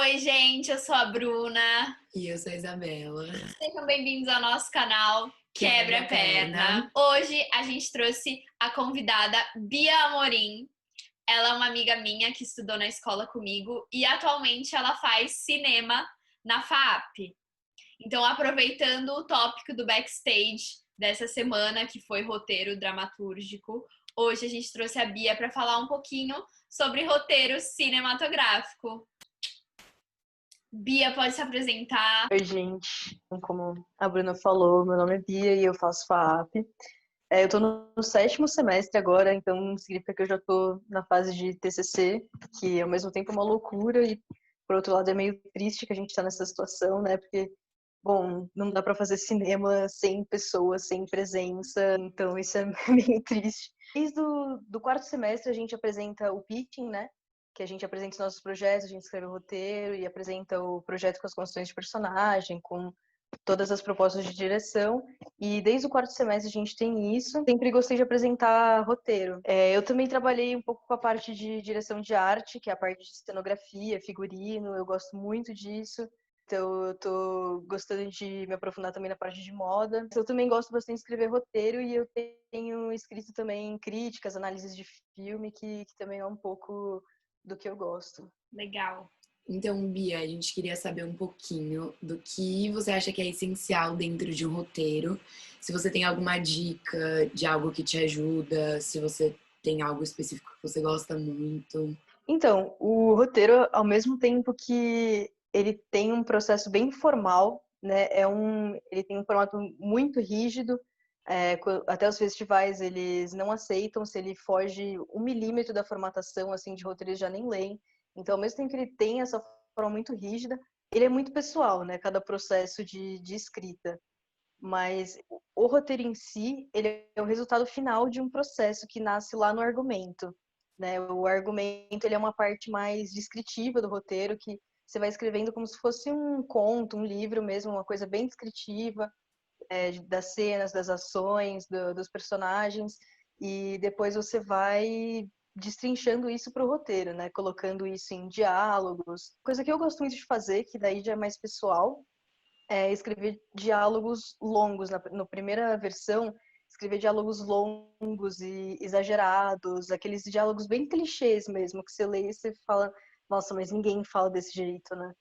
Oi, gente, eu sou a Bruna. E eu sou a Isabela. Sejam bem-vindos ao nosso canal Quebra Perna. Hoje a gente trouxe a convidada Bia Amorim. Ela é uma amiga minha que estudou na escola comigo e atualmente ela faz cinema na FAAP. Então, aproveitando o tópico do backstage dessa semana, que foi roteiro dramatúrgico, hoje a gente trouxe a Bia para falar um pouquinho sobre roteiro cinematográfico. Bia, pode se apresentar. Oi, gente. Como a Bruna falou, meu nome é Bia e eu faço FAAP. Eu tô no 7º semestre agora, então significa que eu já tô na fase de TCC, que ao mesmo tempo é uma loucura e, por outro lado, é meio triste que a gente tá nessa situação, né? Porque, bom, não dá pra fazer cinema sem pessoas, sem presença, então isso é meio triste. Desde do 4º semestre a gente apresenta o pitching, né? Que a gente apresenta os nossos projetos, a gente escreve o roteiro e apresenta o projeto com as construções de personagem, com todas as propostas de direção. E desde o 4º semestre a gente tem isso. Sempre gostei de apresentar roteiro. Eu também trabalhei um pouco com a parte de direção de arte, que é a parte de cenografia, figurino. Eu gosto muito disso. Então, eu tô gostando de me aprofundar também na parte de moda. Eu também gosto bastante de escrever roteiro e eu tenho escrito também críticas, análises de filme, que também é um pouco do que eu gosto. Legal. Então, Bia, a gente queria saber um pouquinho do que você acha que é essencial dentro de um roteiro. Se você tem alguma dica de algo que te ajuda, se você tem algo específico que você gosta muito. Então, o roteiro, ao mesmo tempo que ele tem um processo bem formal, né, ele tem um formato muito rígido, até os festivais eles não aceitam se ele foge 1 milímetro da formatação assim de roteiro, eles já nem leem. Então, ao mesmo tempo que ele tem essa forma muito rígida, ele é muito pessoal, né, cada processo de escrita. Mas o roteiro em si, ele é o resultado final de um processo que nasce lá no argumento, né? O argumento, ele é uma parte mais descritiva do roteiro, que você vai escrevendo como se fosse um conto, um livro mesmo, uma coisa bem descritiva, das cenas, das ações, dos personagens, e depois você vai destrinchando isso para o roteiro, né? Colocando isso em diálogos. Coisa que eu gosto muito de fazer, que daí já é mais pessoal, escrever diálogos longos. Na primeira versão, escrever diálogos longos e exagerados, aqueles diálogos bem clichês mesmo, que você lê e você fala, nossa, mas ninguém fala desse jeito, né?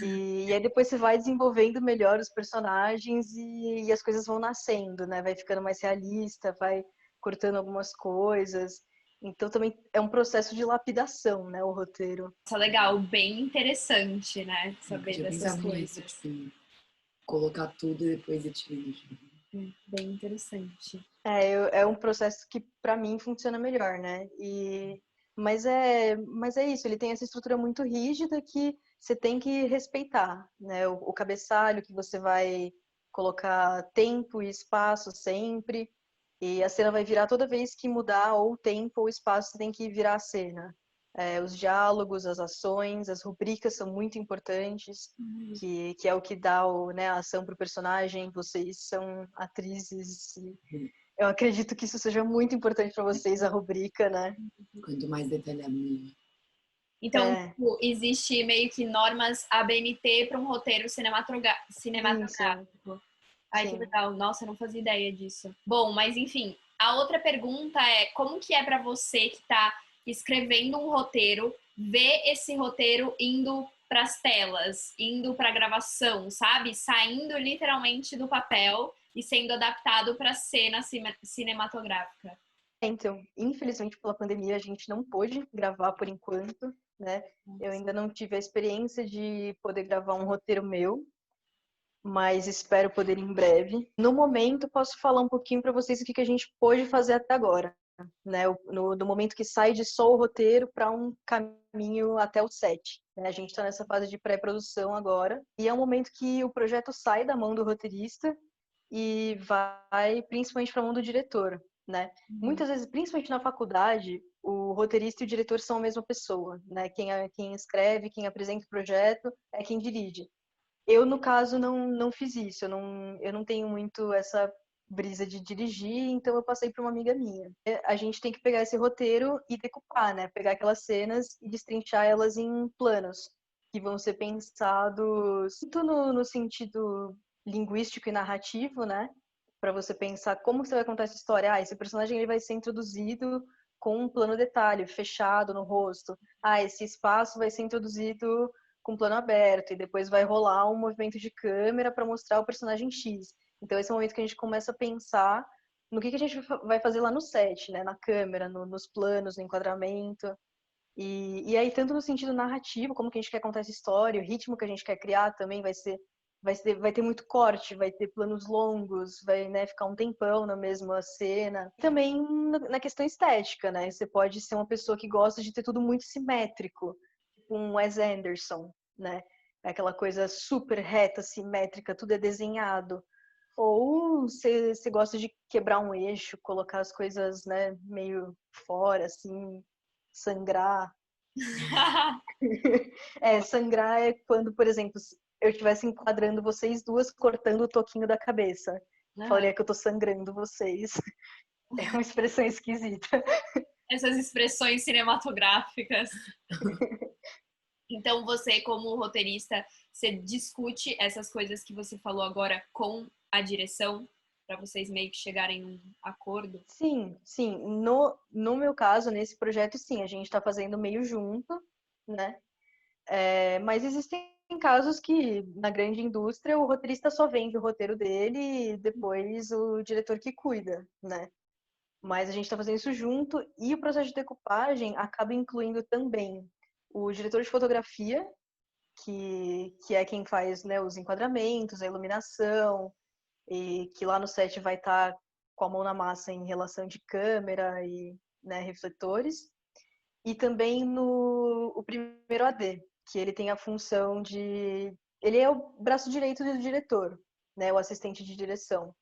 E aí depois você vai desenvolvendo melhor os personagens e as coisas vão nascendo, né? Vai ficando mais realista, vai cortando algumas coisas. Então também é um processo de lapidação, né, o roteiro. Isso é legal, bem interessante, né? Nunca Saber tinha dessas pensado nisso, coisas. tipo, colocar tudo e depois ir tirando. Bem interessante. É um processo que para mim funciona melhor, né? Mas é isso, ele tem essa estrutura muito rígida que você tem que respeitar, né? O cabeçalho que você vai colocar tempo e espaço sempre, e a cena vai virar toda vez que mudar ou o tempo ou o espaço, você tem que virar a cena. Os diálogos, as ações, as rubricas são muito importantes, que é o que dá né, a ação para o personagem. Vocês são atrizes. Eu acredito que isso seja muito importante para vocês, a rubrica, né? Quanto mais detalhado, melhor. Então, tipo, existe meio que normas ABNT para um roteiro Isso, cinematográfico. Ai, que sim. legal. Nossa, eu não fazia ideia disso. Bom, mas enfim, a outra pergunta é como que é para você que está escrevendo um roteiro, ver esse roteiro indo para as telas, indo para a gravação, sabe? Saindo literalmente do papel e sendo adaptado para cena cinematográfica. Então, infelizmente pela pandemia a gente não pôde gravar por enquanto, né? Eu ainda não tive a experiência de poder gravar um roteiro meu, mas espero poder em breve. No momento, posso falar um pouquinho para vocês o que a gente pôde fazer até agora, né? No momento que sai de só o roteiro para um caminho até o set, né? A gente está nessa fase de pré-produção agora, e é um momento que o projeto sai da mão do roteirista e vai principalmente para a mão do diretor, né? Muitas vezes, principalmente na faculdade, o roteirista e o diretor são a mesma pessoa, né? Quem escreve, quem apresenta o projeto é quem dirige. Eu, no caso, não fiz isso. Eu não tenho muito essa brisa de dirigir, então eu passei para uma amiga minha. A gente tem que pegar esse roteiro e decupar, né? Pegar aquelas cenas e destrinchar elas em planos. que vão ser pensados tanto no sentido linguístico e narrativo, né? Para você pensar como você vai contar essa história. Esse personagem ele vai ser introduzido com um plano detalhe, fechado no rosto. Esse espaço vai ser introduzido com plano aberto e depois vai rolar um movimento de câmera para mostrar o personagem X. Então esse é o momento que a gente começa a pensar no que a gente vai fazer lá no set, né? Na câmera, nos planos, no enquadramento. E aí, tanto no sentido narrativo, como que a gente quer contar essa história, o ritmo que a gente quer criar também vai ter muito corte, vai ter planos longos, vai, né, ficar um tempão na mesma cena. E também na questão estética, né? Você pode ser uma pessoa que gosta de ter tudo muito simétrico, tipo um Wes Anderson, né? É aquela coisa super reta, simétrica, tudo é desenhado. Ou você gosta de quebrar um eixo, colocar as coisas, né, meio fora, assim, sangrar. Sangrar é quando, por exemplo, eu estivesse enquadrando vocês duas cortando o toquinho da cabeça. Falaria que eu tô sangrando vocês. É uma expressão esquisita. Essas expressões cinematográficas. Então, você, como roteirista, você discute essas coisas que você falou agora com a direção, para vocês meio que chegarem num acordo? Sim, sim. No meu caso, nesse projeto, sim, a gente está fazendo meio junto, né? Mas existem casos que, na grande indústria, o roteirista só vende o roteiro dele e depois o diretor que cuida, né? Mas a gente está fazendo isso junto e o processo de decupagem acaba incluindo também o diretor de fotografia, que é quem faz, né, os enquadramentos, a iluminação, e que lá no set vai estar com a mão na massa em relação de câmera e, né, refletores. E também no o primeiro AD, que ele tem a função de... Ele é o braço direito do diretor, né, o assistente de direção.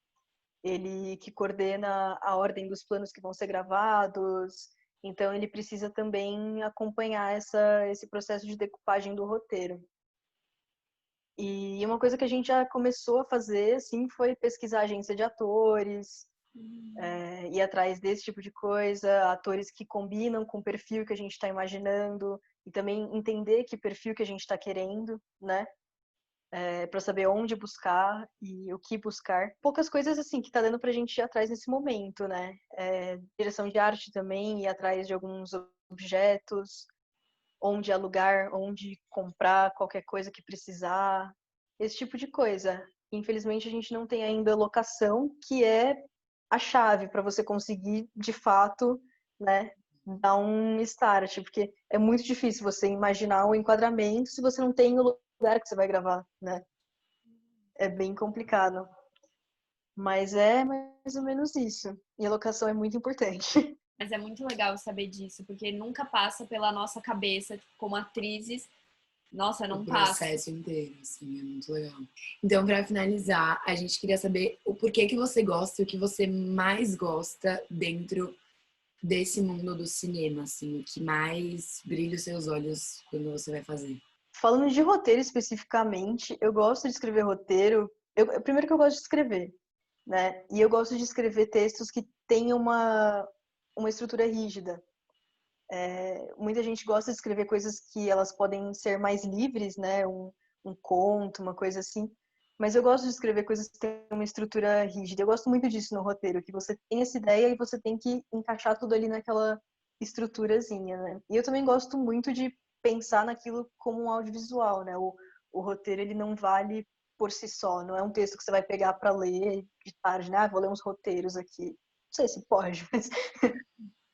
Ele que coordena a ordem dos planos que vão ser gravados, então ele precisa também acompanhar esse processo de decupagem do roteiro. E uma coisa que a gente já começou a fazer, assim, foi pesquisar agência de atores, ir atrás desse tipo de coisa, atores que combinam com o perfil que a gente está imaginando, e também entender que perfil que a gente está querendo, né? Para saber onde buscar e o que buscar. Poucas coisas assim que tá dando pra gente ir atrás nesse momento, né? Direção de arte também, ir atrás de alguns objetos, onde alugar, onde comprar qualquer coisa que precisar, esse tipo de coisa. Infelizmente a gente não tem ainda locação, que é a chave para você conseguir, de fato, né, dar um start, porque é muito difícil você imaginar um enquadramento se você não tem o lugar que você vai gravar, né? É bem complicado. Mas é mais ou menos isso. E a locação é muito importante. Mas é muito legal saber disso, porque nunca passa pela nossa cabeça, tipo, como atrizes. Nossa, O não passa. processo inteiro, assim, é muito legal. Então, para finalizar, a gente queria saber o porquê que você gosta e o que você mais gosta dentro desse mundo do cinema, assim, o que mais brilha os seus olhos quando você vai fazer. Falando de roteiro especificamente, eu gosto de escrever roteiro. Primeiro que eu gosto de escrever, né? E eu gosto de escrever textos que tenham uma estrutura rígida. Muita gente gosta de escrever coisas que elas podem ser mais livres, né? Um conto, uma coisa assim. Mas eu gosto de escrever coisas que têm uma estrutura rígida. Eu gosto muito disso no roteiro, que você tem essa ideia e você tem que encaixar tudo ali naquela estruturazinha, né? E eu também gosto muito de pensar naquilo como um audiovisual, né? O roteiro, ele não vale por si só. Não é um texto que você vai pegar para ler de tarde, né? Vou ler uns roteiros aqui. Não sei se pode,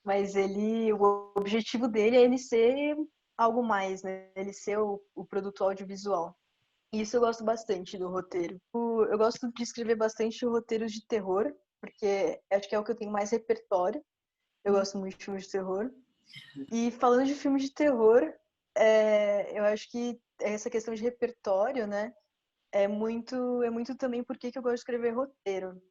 mas o objetivo dele é ele ser algo mais, né? Ele ser o produto audiovisual. E isso eu gosto bastante do roteiro. Eu gosto de escrever bastante roteiros de terror, porque acho que é o que eu tenho mais repertório. Eu gosto muito de filmes de terror. E falando de filmes de terror, eu acho que essa questão de repertório, né? É muito também porque que eu gosto de escrever roteiro.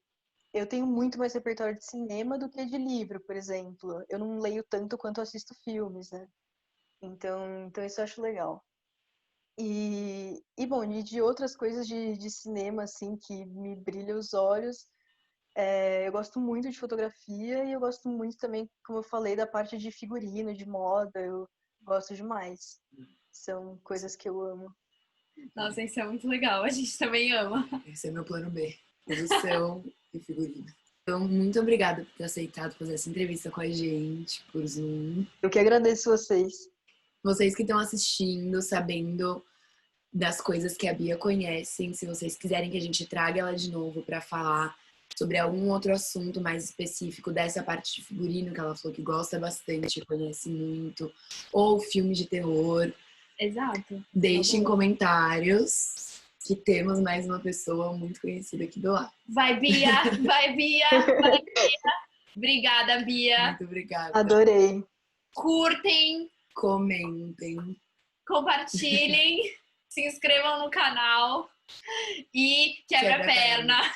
Eu tenho muito mais repertório de cinema do que de livro, por exemplo. Eu não leio tanto quanto assisto filmes, né? Então isso eu acho legal. Bom, e de outras coisas de cinema, assim, que me brilham os olhos, eu gosto muito de fotografia e eu gosto muito também, como eu falei, da parte de figurino, de moda, eu gosto demais. São coisas que eu amo. Nossa, isso é muito legal. A gente também ama. Esse é meu plano B. Produção e figurino. Então, muito obrigada por ter aceitado fazer essa entrevista com a gente por Zoom. Eu que agradeço vocês. Vocês que estão assistindo, sabendo das coisas que a Bia conhecem, se vocês quiserem que a gente traga ela de novo para falar sobre algum outro assunto mais específico dessa parte de figurino que ela falou que gosta bastante, conhece muito, ou filme de terror, Exato. deixem comentários que temos mais uma pessoa muito conhecida aqui do lado. Vai, Bia! Vai, Bia! Vai, Bia! Obrigada, Bia! Muito obrigada. Adorei. Curtem, Comentem. compartilhem, se inscrevam no canal e quebra a Quebra a perna. perna.